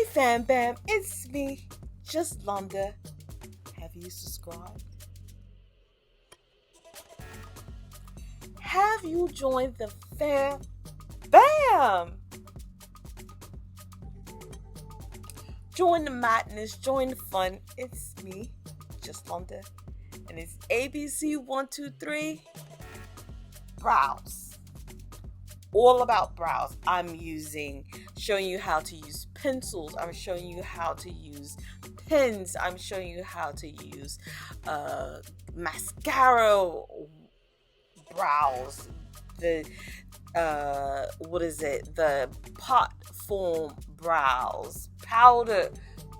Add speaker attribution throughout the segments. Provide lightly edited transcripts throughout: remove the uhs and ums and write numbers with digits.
Speaker 1: fam bam, it's me, Juslonda. Have you subscribed? Have you joined the fam bam? Join the madness, join the fun. It's me, Juslonda, and it's ABC 123 brows. All about brows. I'm showing you how to use pencils. I'm showing you how to use pens. I'm showing you how to use mascara brows. The the pot form brows, powder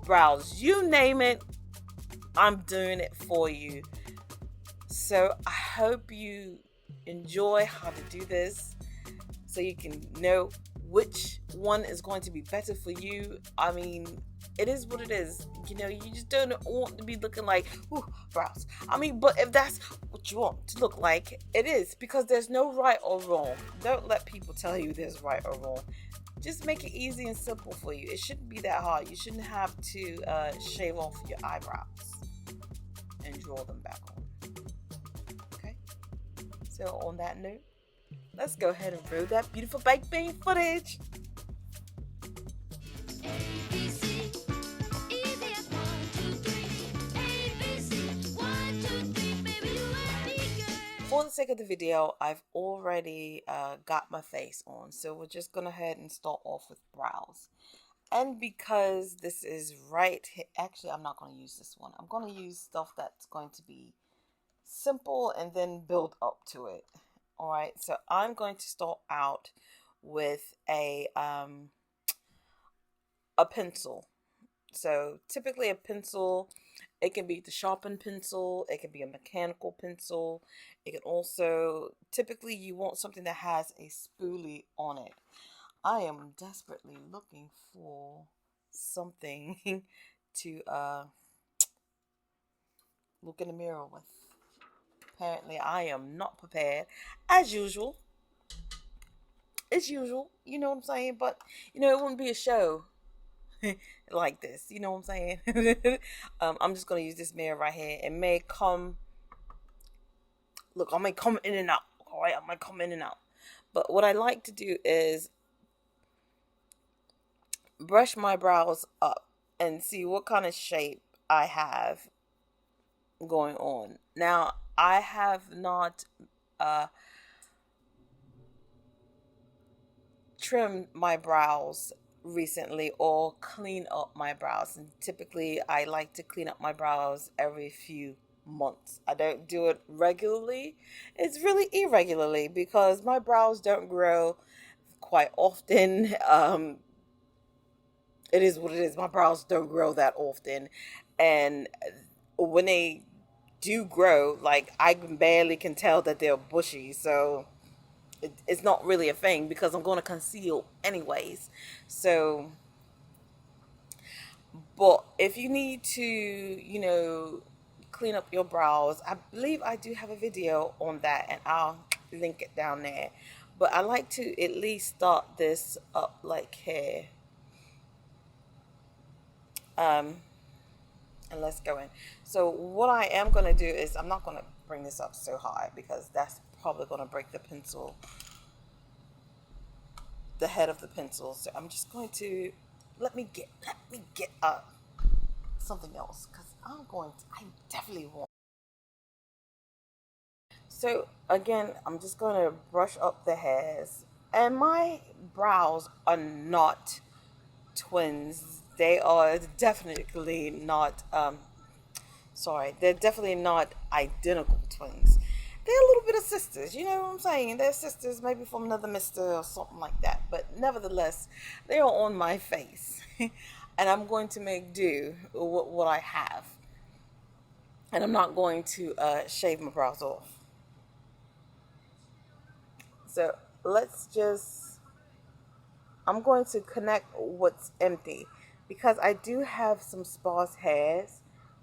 Speaker 1: brows, you name it, I'm doing it for you. So I hope you enjoy how to do this, so you can know which one is going to be better for you. I mean, it is what it is. You know, you just don't want to be looking like, ooh, brows. I mean, but if that's what you want to look like, it is, because there's no right or wrong. Don't let people tell you there's right or wrong. Just make it easy and simple for you. It shouldn't be that hard. You shouldn't have to shave off your eyebrows and draw them back on. Okay? So on that note, let's go ahead and roll that beautiful baked bean footage. For the sake of the video, I've already got my face on, so we're just gonna head and start off with brows. And because this is actually, I'm not going to use this one. I'm going to use stuff that's going to be simple and then build up to it. All right, so I'm going to start out with a pencil. So typically a pencil, it can be the sharpened pencil, it can be a mechanical pencil. It can also, typically you want something that has a spoolie on it. I am desperately looking for something to look in the mirror with. Apparently I am not prepared, as usual. It's usual, you know what I'm saying? But, you know, it wouldn't be a show like this, you know what I'm saying? I'm just going to use this mirror right here. It may come, look, I may come in and out, all right? I might come in and out. But what I like to do is brush my brows up and see what kind of shape I have going on. Now, I have not trimmed my brows recently or clean up my brows, and typically I like to clean up my brows every few months. I don't do it regularly. It's really irregularly because my brows don't grow quite often. It is what it is. My brows don't grow that often, and when they do grow, like, I barely can tell that they're bushy. So it's not really a thing because I'm going to conceal anyways. So, but if you need to, you know, clean up your brows, I believe I do have a video on that, and I'll link it down there. But I like to at least start this up like here. And let's go in. So what I am going to do is, I'm not going to bring this up so high because that's probably going to break the pencil, the head of the pencil. So I'm just going to let me get something else, because I definitely want. So again, I'm just going to brush up the hairs, and my brows are not twins. They are definitely not they're definitely not identical twins. They're a little bit of sisters, you know what I'm saying? They're sisters, maybe from another mister or something like that. But nevertheless, they are on my face. And I'm going to make do with what I have. And I'm not going to shave my brows off. So I'm going to connect what's empty, because I do have some sparse hairs.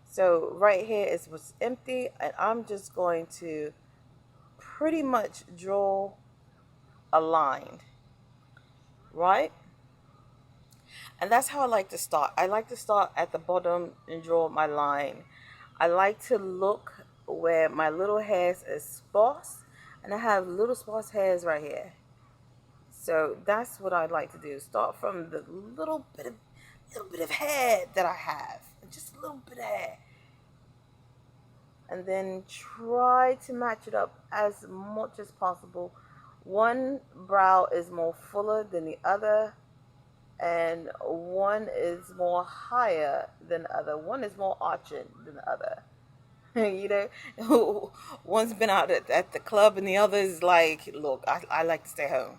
Speaker 1: So right here is what's empty, and I'm just going to pretty much draw a line, right? And that's how I like to start. I like to start at the bottom and draw my line. I like to look where my little hairs is sparse, and I have little sparse hairs right here. So that's what I'd like to do. Start from the little bit of hair that I have, just a little bit of hair, and then try to match it up as much as possible. One brow is more fuller than the other, and one is more higher than the other. One is more arching than the other. You know, one's been out at the club, and the other is like, look, I like to stay home.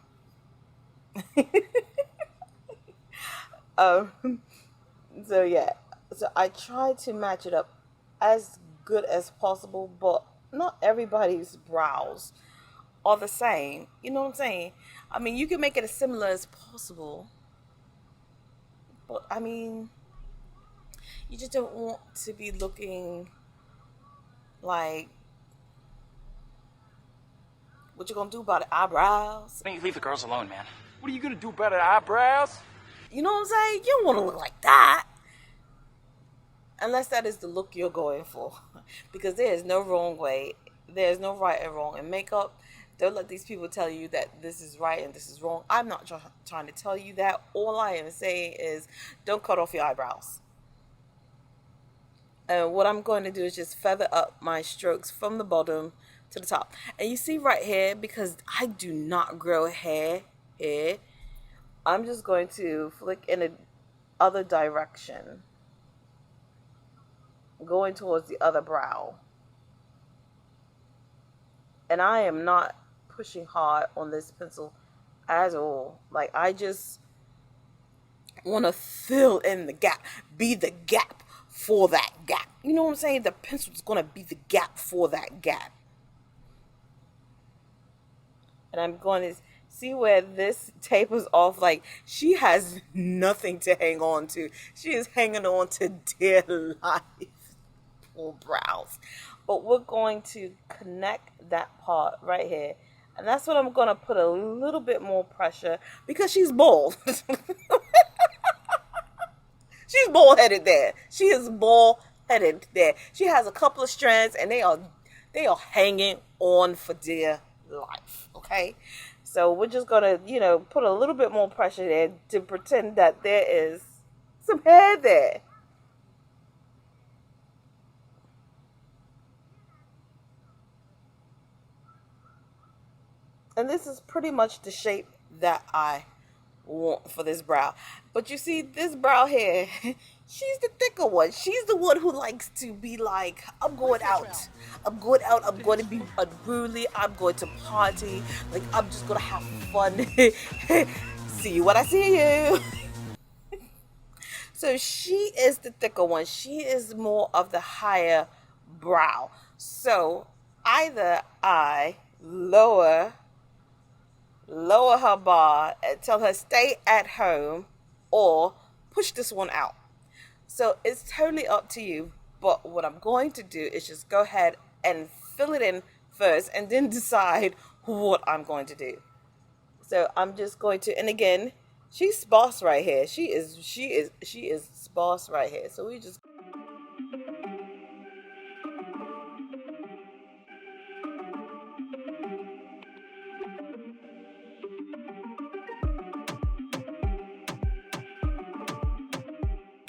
Speaker 1: um, so yeah, so I try to match it up as good as possible, but not everybody's brows are the same. You know what I'm saying? I mean, you can make it as similar as possible, but I mean, you just don't want to be looking like, what you gonna do about the eyebrows?
Speaker 2: Why don't you leave the girls alone, man? What are you gonna do about the eyebrows?
Speaker 1: You know what I'm saying? You don't want to look like that. Unless that is the look you're going for. Because there is no wrong way. There's no right and wrong in makeup. Don't let these people tell you that this is right and this is wrong. I'm not trying to tell you that. All I am saying is don't cut off your eyebrows. And what I'm going to do is just feather up my strokes from the bottom to the top. And you see right here, because I do not grow hair here, I'm just going to flick in the other direction, going towards the other brow. And I am not pushing hard on this pencil at all. Like, I just want to fill in the gap, be the gap for that gap. You know what I'm saying? The pencil is going to be the gap for that gap. And I'm going to see where this tapers off. Like, she has nothing to hang on to. She is hanging on to dear life. Poor brows. But we're going to connect that part right here. And that's what I'm going to put a little bit more pressure, because she's bald. She's bald-headed there. She is bald-headed there. She has a couple of strands, and they are hanging on for dear life. Okay, so we're just gonna, put a little bit more pressure there to pretend that there is some hair there. And this is pretty much the shape that I want for this brow. But you see, this brow here, she's the thicker one. She's the one who likes to be like, I'm going out. I'm going out. I'm going to be unruly. I'm going to party. Like, I'm just going to have fun. See you when I see you. So she is the thicker one. She is more of the higher brow. So either I lower her bar and tell her stay at home, or push this one out. So it's totally up to you. But what I'm going to do is just go ahead and fill it in first, and then decide what I'm going to do. So I'm just going to, and again, she's sparse right here. She is sparse right here. So we just,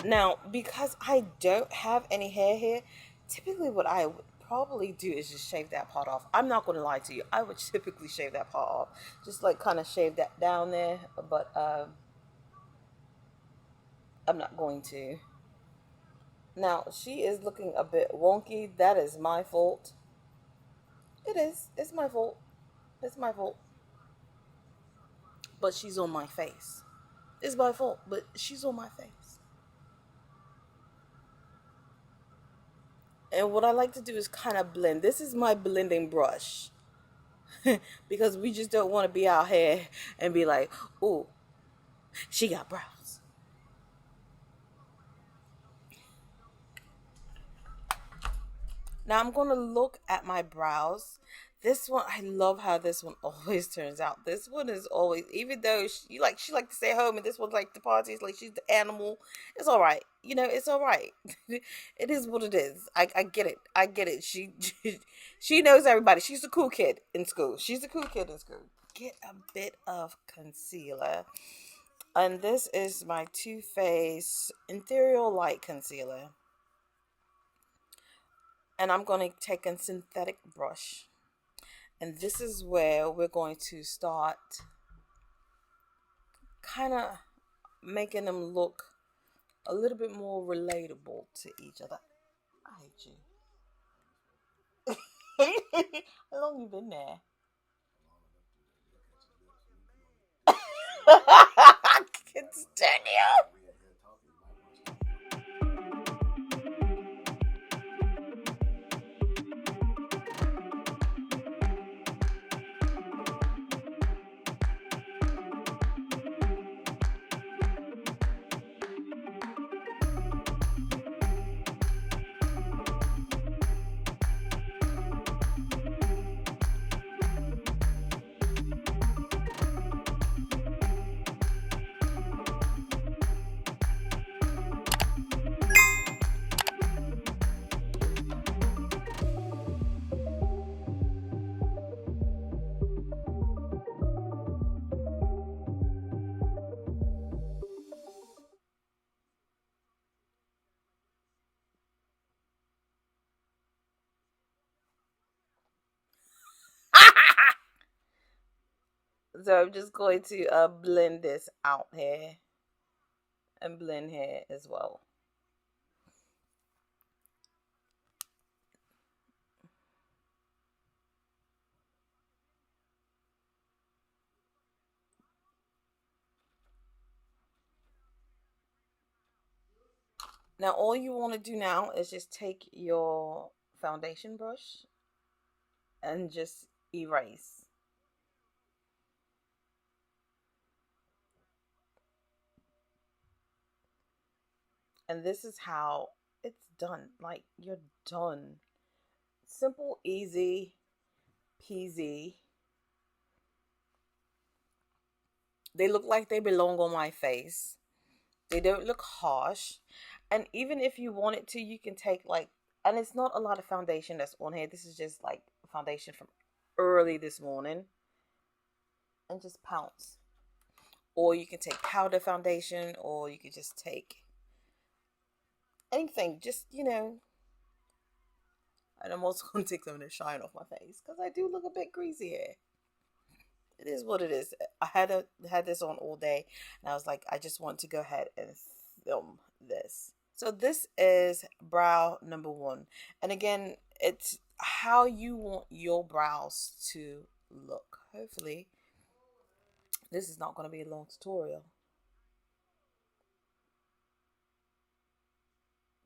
Speaker 1: now, because I don't have any hair here, typically what I would probably do is just shave that part off. I'm not going to lie to you. I would typically shave that part off. Just like kind of shave that down there. But I'm not going to. Now, she is looking a bit wonky. That is my fault. It is. It's my fault. It's my fault. But she's on my face. It's my fault, but she's on my face. And what I like to do is kind of blend. This is my blending brush. Because we just don't want to be out here and be like, ooh, she got brows. Now I'm going to look at my brows This one, I love how this one always turns out. This one is always, even though she like to stay home, and this one's like the parties, like she's the animal. It's all right, it's all right. It is what it is. I get it. I get it. She knows everybody. She's the cool kid in school. She's the cool kid in school. Get a bit of concealer, and this is my Too Faced Ethereal Light Concealer, and I'm going to take a synthetic brush. And this is where we're going to start kind of making them look a little bit more relatable to each other. I hate you. How long you been there? I can't stand you. So I'm just going to blend this out here and blend here as well. Now all you want to do now is just take your foundation brush and just erase. And this is how it's done. Like, you're done. Simple, easy, peasy. They look like they belong on my face. They don't look harsh. And even if you wanted to, you can take like, and it's not a lot of foundation that's on here. This is just like foundation from early this morning. And just pounce. Or you can take powder foundation, or you could just take anything. Just, and I'm also going to take some of the shine off my face because I do look a bit greasy here. It is what it is. I had this on all day, and I was like, I just want to go ahead and film this. So this is brow number 1. And again, it's how you want your brows to look. Hopefully, this is not going to be a long tutorial.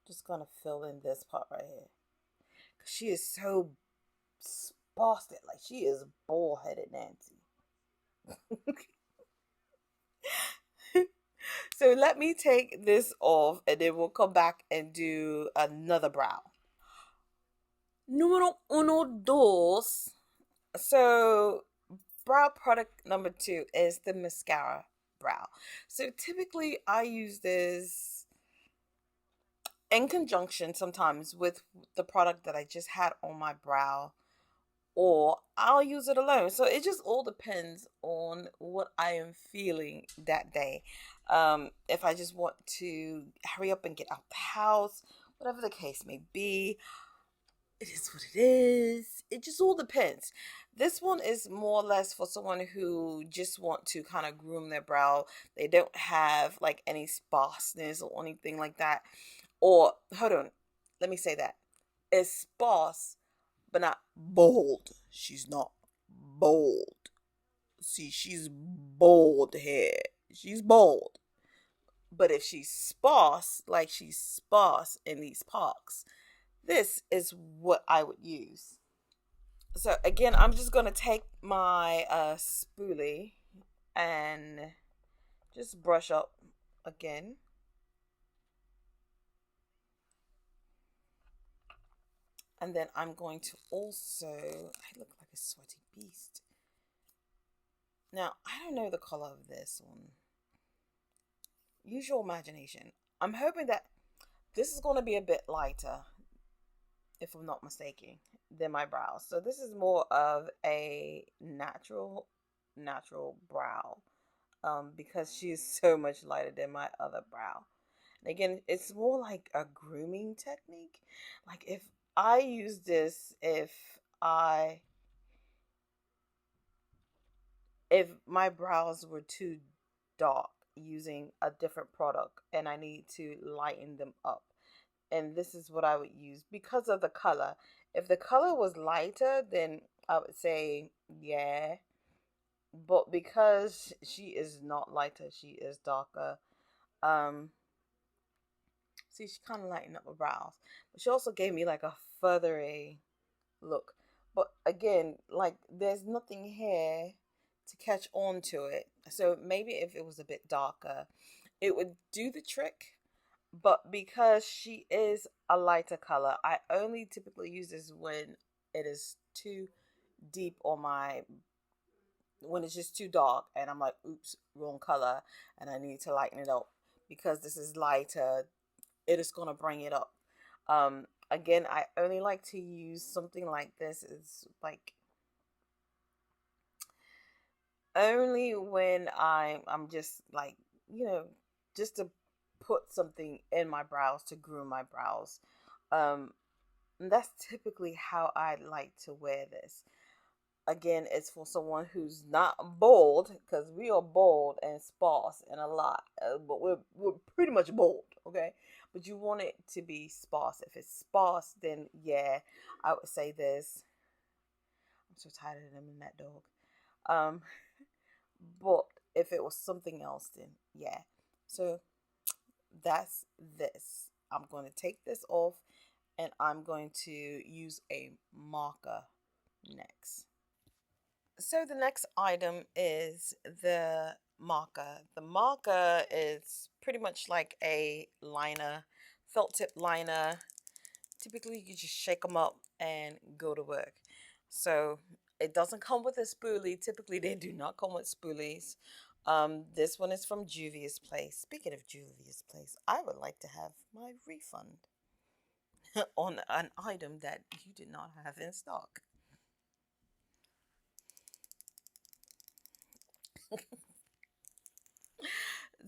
Speaker 1: Just going to fill in this part right here. She is so spastic. Like, she is bullheaded Nancy. So let me take this off, and then we'll come back and do another brow. Numero uno, dos. So brow product number 2 is the mascara brow. So typically I use this in conjunction sometimes with the product that I just had on my brow, or I'll use it alone. So it just all depends on what I am feeling that day. If I just want to hurry up and get out the house, whatever the case may be, it is what it is. It just all depends. This one is more or less for someone who just want to kind of groom their brow. They don't have like any sparseness or anything like that. Or, hold on, let me say that. It's sparse, but not bold. She's not bold. See, she's bold here. She's bold. But if she's sparse, like she's sparse in these parts, this is what I would use. So again, I'm just going to take my spoolie and just brush up again. And then I'm going to also, I look like a Now, I don't know the color of this one. Use your imagination. I'm hoping that this is going to be a bit lighter, if I'm not mistaken, than my brows. So this is more of a natural brow, because she's so much lighter than my other brow. And again, it's more like a grooming technique. Like if I use this, I if my brows were too dark using a different product and I need to lighten them up, and this is what I would use because of the color. If the color was lighter, then I would say yeah, but because she is not lighter, she is darker. um See, she kind of lightened up her brows, but she also gave me like a feathery look. But again, like there's nothing here to catch on to it. So maybe if it was a bit darker, it would do the trick. But because she is a lighter color, I only typically use this when it is too deep on my, when it's just too dark and I'm like, oops, wrong color, and I need to lighten it up. Because this is lighter, it is going to bring it up. Again, I only like to use something like this. It's like only when I'm just like, you know, just to put something in my brows to groom my brows. Um, and that's typically how I like to wear this. Again, it's for someone who's not bold, because we are bold and sparse and a lot, but we're pretty much bold, okay? But you want it to be sparse. If it's sparse, then yeah, I would say this. I'm so tired of them and that dog. Um, but if it was something else, then yeah. So that's this. I'm going to take this off, and I'm going to use a marker next. So the next item is the marker. The marker is pretty much like a liner, felt tip liner. Typically, you just shake them up and go to work. So it doesn't come with a spoolie. Typically, they do not come with spoolies. This one is from Juvia's Place. Speaking of Juvia's Place, I would like to have my refund on an item that you did not have in stock.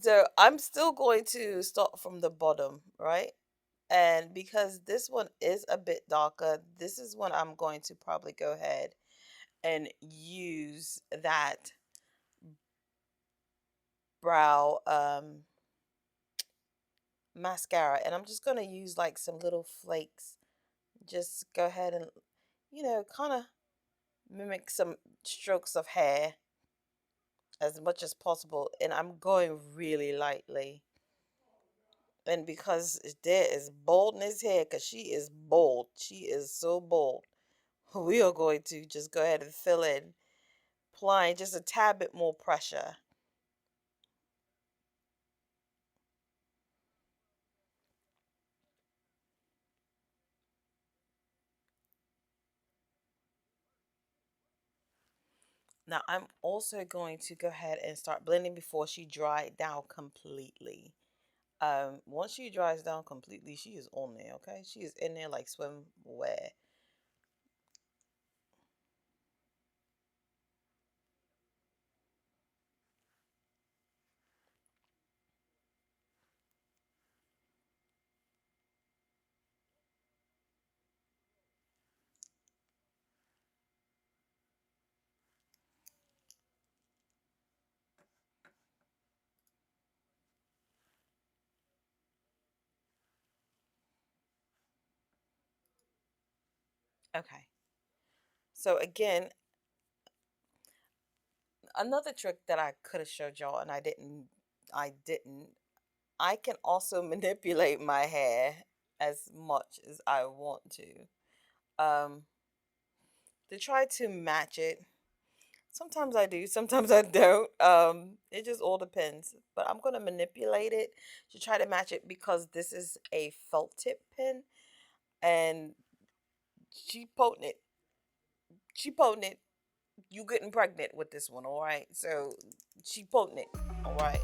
Speaker 1: So I'm still going to start from the bottom, right? And because this one is a bit darker, this is when I'm going to probably go ahead and use that brow mascara. And I'm just going to use like some little flakes. Just go ahead and, kind of mimic some strokes of hair as much as possible. And I'm going really lightly. And because there is boldness here, because she is bold, she is so bold, we are going to just go ahead and fill in, applying just a tad bit more pressure. Now I'm also going to go ahead and start blending before she dried down completely. Once she dries down completely, she is on there, okay? She is in there like swimwear. Okay. So again, another trick that I could have showed y'all and I didn't. I can also manipulate my hair as much as I want um, to try to match it. Sometimes I do, sometimes I don't. It just all depends. But I'm gonna manipulate it to try to match it because this is a felt tip pin, and she potent it. She potent it. You getting pregnant with this one, all right? So she potent, all right?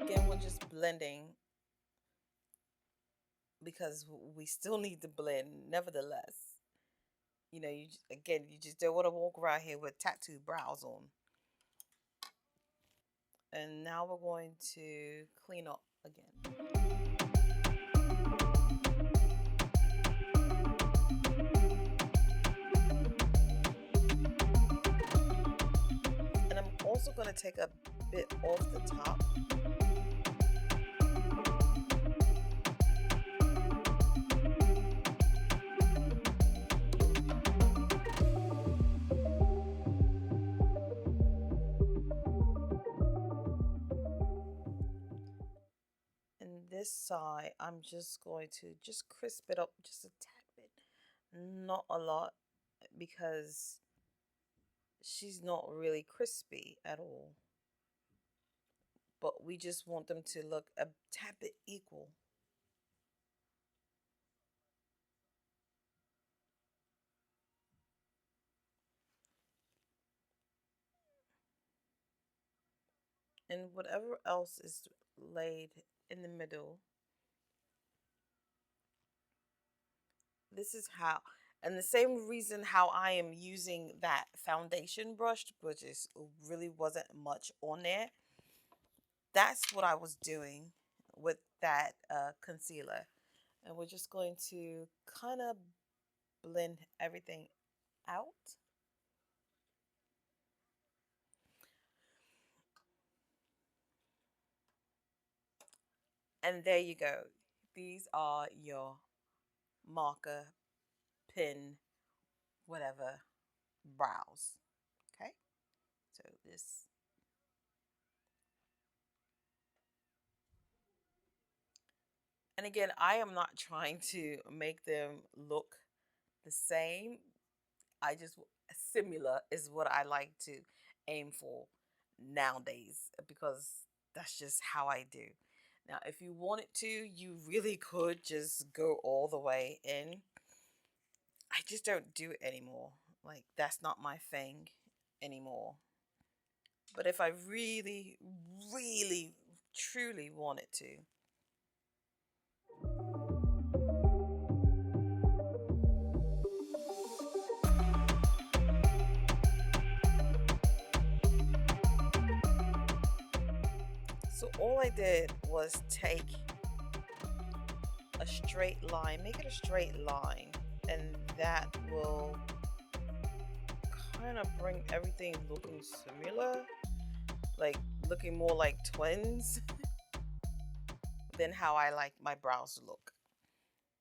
Speaker 1: Again, we're just blending because we still need to blend. Nevertheless, again, you just don't want to walk around here with tattooed brows on. And now we're going to clean up again. And I'm also going to take a bit off the top. And this side, I'm just going to just crisp it up just a tad bit. Not a lot, because she's not really crispy at all. But we just want them to look a tad bit equal. And whatever else is laid in the middle, this is how, and the same reason how I am using that foundation brush, which is really wasn't much on there. That's what I was doing with that concealer. And we're just going to kind of blend everything out. And there you go. These are your marker, pin, whatever brows. Okay. So this, and again, I am not trying to make them look the same. I just, similar is what I like to aim for nowadays, because that's just how I do. Now, if you wanted to, you really could just go all the way in. I just don't do it anymore. Like, that's not my thing anymore. But if I really, really, truly wanted to, so all I did was take a straight line, make it a straight line, and that will kind of bring everything looking similar, like looking more like twins than how I like my brows to look.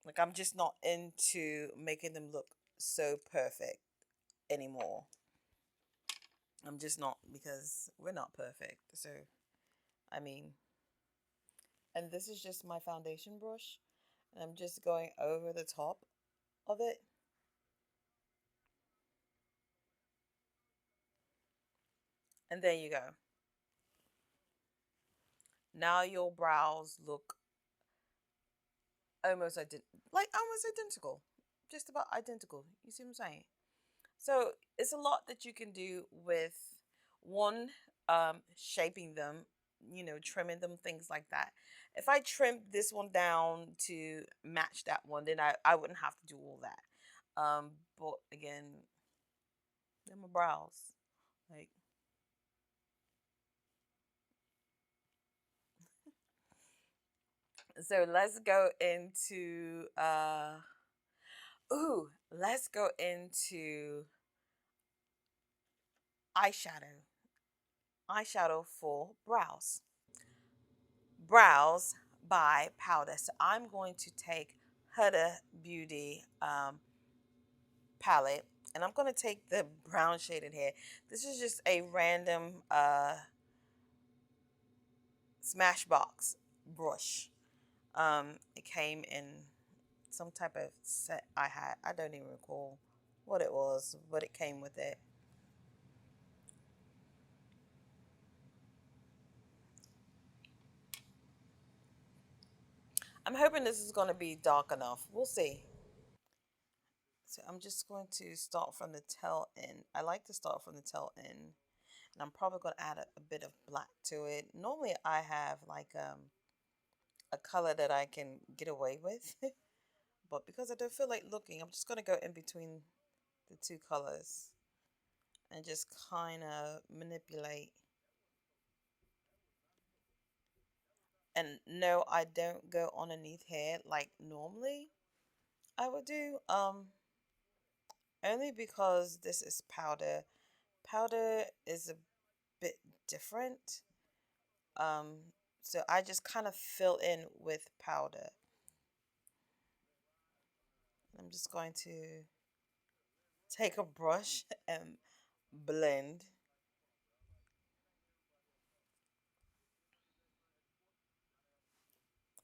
Speaker 1: Like, I'm just not into making them look so perfect anymore. I'm just not, because we're not perfect. So, I mean, and this is just my foundation brush, and I'm just going over the top of it. And there you go. Now your brows look almost identical, just about identical. You see what I'm saying? So it's a lot that you can do with one, shaping them, trimming them, things like that. If I trimmed this one down to match that one, then I wouldn't have to do all that. But again, they're my brows. Like, so let's go into let's go into eyeshadow. Eyeshadow for brows. Brows buy powder. So I'm going to take Huda Beauty palette, and I'm going to take the brown shaded hair. This is just a random Smashbox brush. It came in some type of set I had. I don't even recall what it was, but it came with it. I'm hoping this is going to be dark enough. We'll see. So I'm just going to start from the tail end. I like to start from the tail end. And I'm probably going to add a bit of black to it. Normally I have like a color that I can get away with. But because I don't feel like looking, I'm just going to go in between the two colors and just kind of manipulate. And no, I don't go underneath hair like normally I would do. Only because this is powder. Powder is a bit different. So I just kind of fill in with powder. I'm just going to take a brush and blend.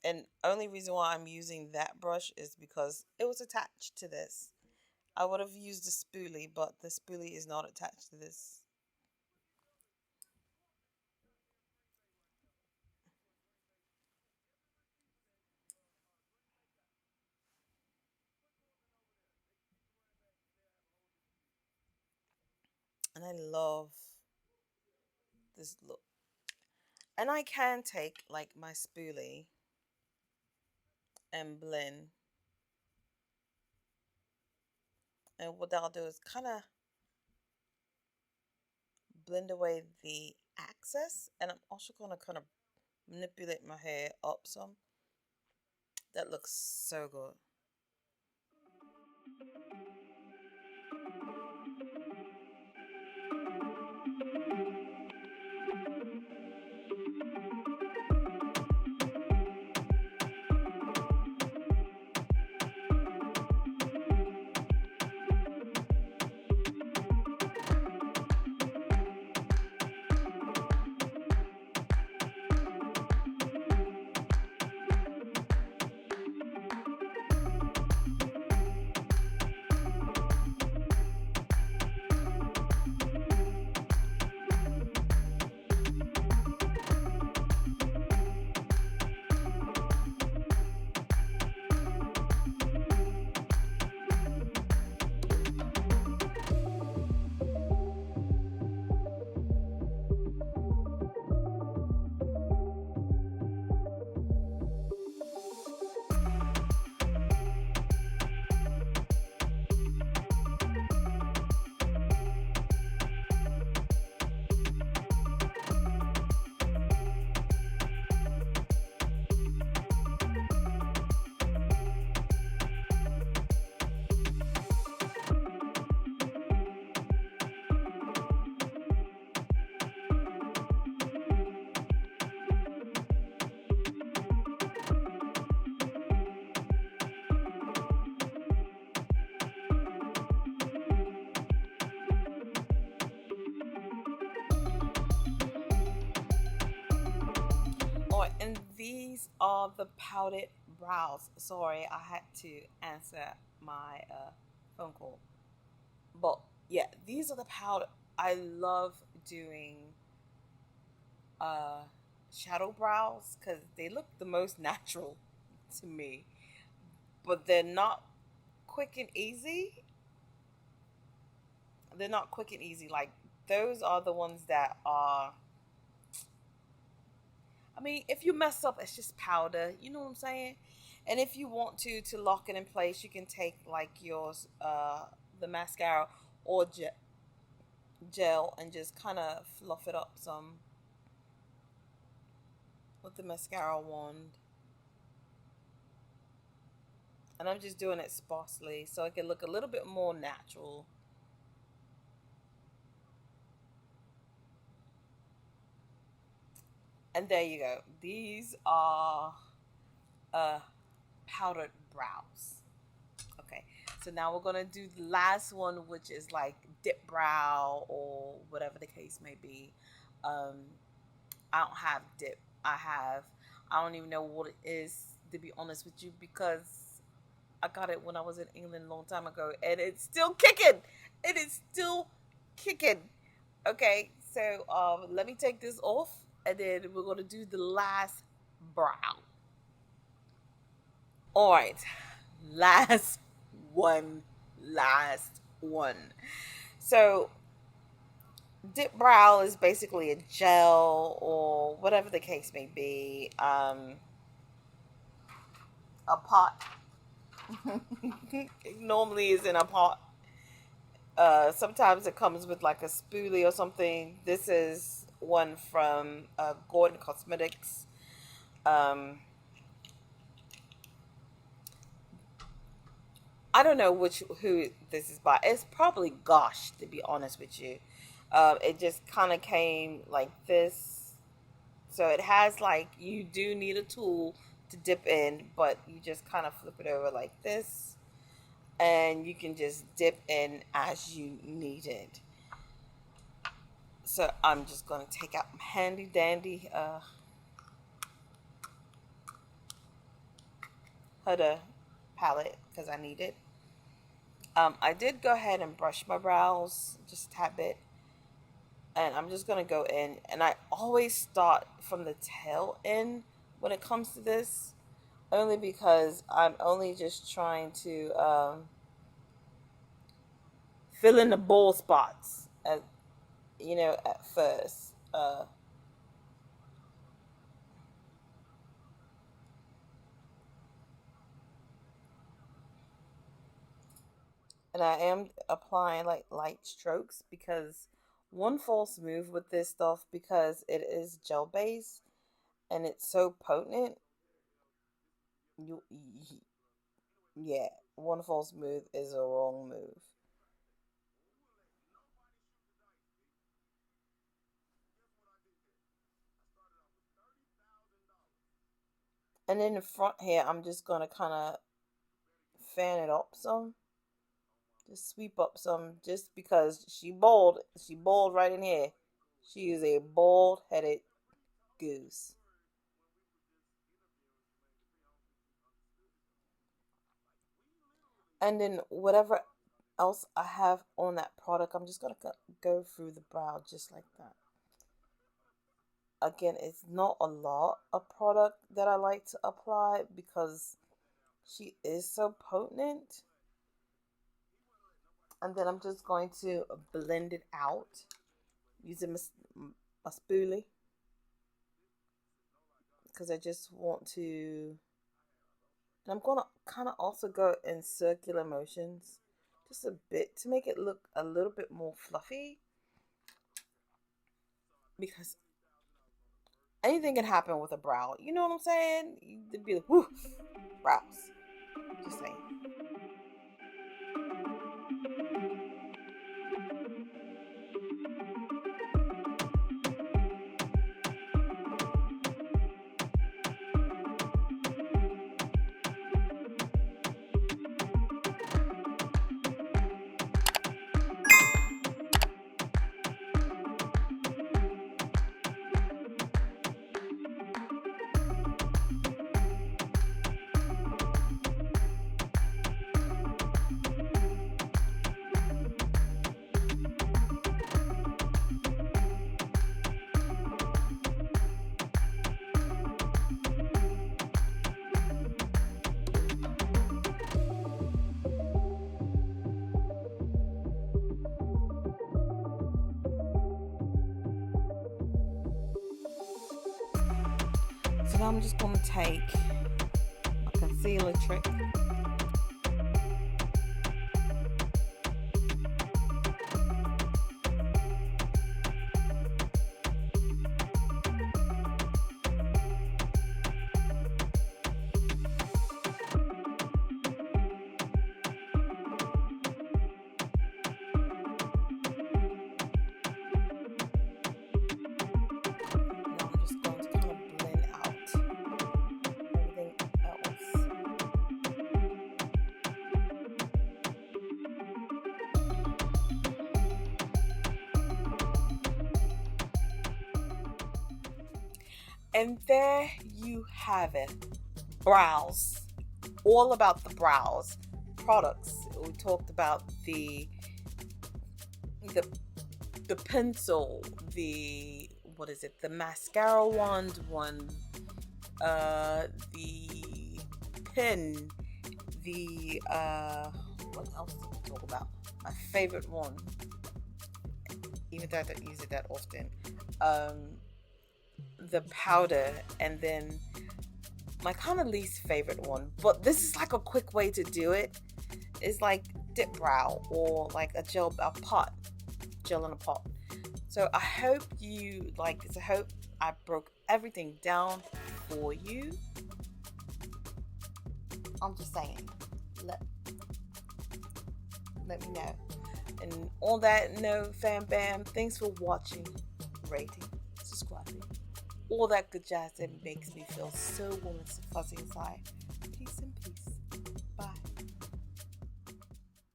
Speaker 1: And only reason why I'm using that brush is because it was attached to this. I would have used a spoolie, but the spoolie is not attached to this. And I love this look. And I can take like my spoolie and blend. And what I'll do is kind of blend away the excess. And I'm also going to kind of manipulate my hair up some. That looks so good. Oh, and these are the powdered brows. Sorry, I had to answer my phone call. But yeah, these are the powder. I love doing uh, shadow brows because they look the most natural to me. But they're not quick and easy. They're not quick and easy. Like those are the ones that are. I mean, if you mess up, it's just powder. You know what I'm saying? And if you want to lock it in place, you can take like yours, the mascara or gel, and just kind of fluff it up some with the mascara wand. And I'm just doing it sparsely so it can look a little bit more natural. And there you go. These are uh, powdered brows. Okay, so now we're gonna do the last one, which is like dip brow or whatever the case may be. Um, I don't have dip. I don't even know what it is, to be honest with you, because I got it when I was in England a long time ago, and it's still kicking. It is still kicking. Okay, so let me take this off, and then we're gonna do the last brow. All right, last one, last one. So dip brow is basically a gel or whatever the case may be. A pot. It normally is in a pot. Sometimes it comes with like a spoolie or something. This is one from Gordon Cosmetics. I don't know who this is by. It's probably Gosh, to be honest with you. It just kind of came like this. So it has like, you do need a tool to dip in, but you just kind of flip it over like this, and you can just dip in as you need it. So I'm just going to take out my handy dandy Huda palette because I need it. I did go ahead and brush my brows just a tad bit, and I'm just going to go in, and I always start from the tail end when it comes to this, only because I'm only just trying to fill in the bald spots at at first. And I am applying like light strokes, because one false move with this stuff, because it is gel based and it's so potent, you yeah, one false move is a wrong move. And in the front here, I'm just gonna kind of fan it up some, just sweep up some, just because she bald right in here. She is a bald headed goose. And then whatever else I have on that product, I'm just gonna go through the brow just like that. Again, it's not a lot of product that I like to apply because she is so potent. And then I'm just going to blend it out using my spoolie, because I just want to. And I'm gonna kind of also go in circular motions just a bit to make it look a little bit more fluffy, because anything can happen with a brow. You know what I'm saying? You'd be like, whoo, brows. Just saying. So now I'm just going to take a concealer trick. Now I'm just going to kind of blend out everything else. And there you have it. Brows. All about the brows. Products. We talked about the pencil, the the mascara wand one, the pen, the what else did we talk about? My favorite one, even though I don't use it that often, the powder, and then my kind of least favorite one, but this is like a quick way to do it, is like dip brow, or like a gel in a pot. So I hope you like this. I hope I broke everything down for you. I'm just saying, let me know. And on that note, fam bam, thanks for watching, rating, subscribing, all that good jazz that makes me feel so warm and fuzzy inside. Peace and peace.